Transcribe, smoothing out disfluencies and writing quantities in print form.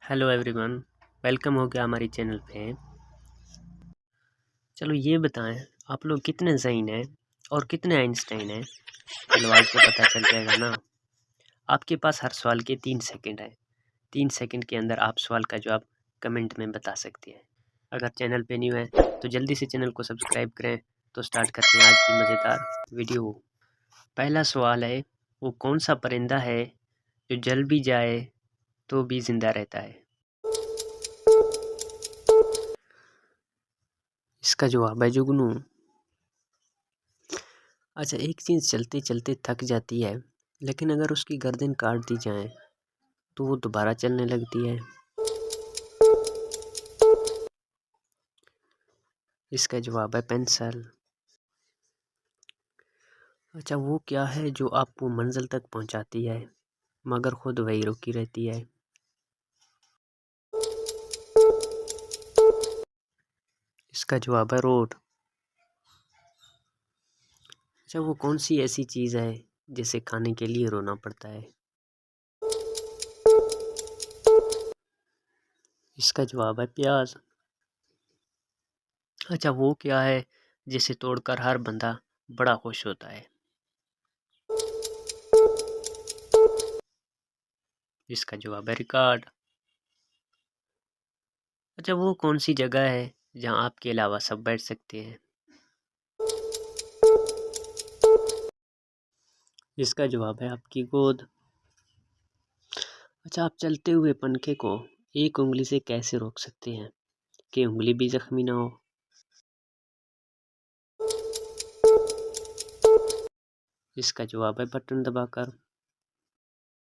Hello everyone, welcome हो गया हमारी चैनल पे। चलो ये बताएं, आप लोग कितने ज़हीन हैं और कितने आइंस्टाइन हैं। चलो आज तो पता चल जाएगा ना। आपके पास हर सवाल के 3 सेकंड है। 3 सेकंड के अंदर आप सवाल का जवाब कमेंट में बता सकते हैं। अगर चैनल पे न्यू है तो जल्दी से चैनल को सब्सक्राइब करें। तो स्टार्ट करते हैं आज की मज़ेदार वीडियो। पहला सवाल है, वो कौन सा परिंदा है जो जल भी जाए तो भी ज़िंदा रहता है। इसका जवाब है जुगनू। अच्छा, एक चीज़ चलते चलते थक जाती है, लेकिन अगर उसकी गर्दन काट दी जाए तो वो दोबारा चलने लगती है। इसका जवाब है पेंसिल। अच्छा, वो क्या है जो आपको मंजिल तक पहुंचाती है मगर खुद वही रुकी रहती है। इसका जवाब है रोड। अच्छा, वो कौन सी ऐसी चीज़ है जिसे खाने के लिए रोना पड़ता है। इसका जवाब है प्याज। अच्छा, वो क्या है जिसे तोड़कर हर बंदा बड़ा खुश होता है। इसका जवाब है रिकॉर्ड। अच्छा, वो कौन सी जगह है जहाँ आपके अलावा सब बैठ सकते हैं। इसका जवाब है आपकी गोद। अच्छा, आप चलते हुए पंखे को एक उंगली से कैसे रोक सकते हैं कि उंगली भी जख्मी ना हो। इसका जवाब है बटन दबाकर।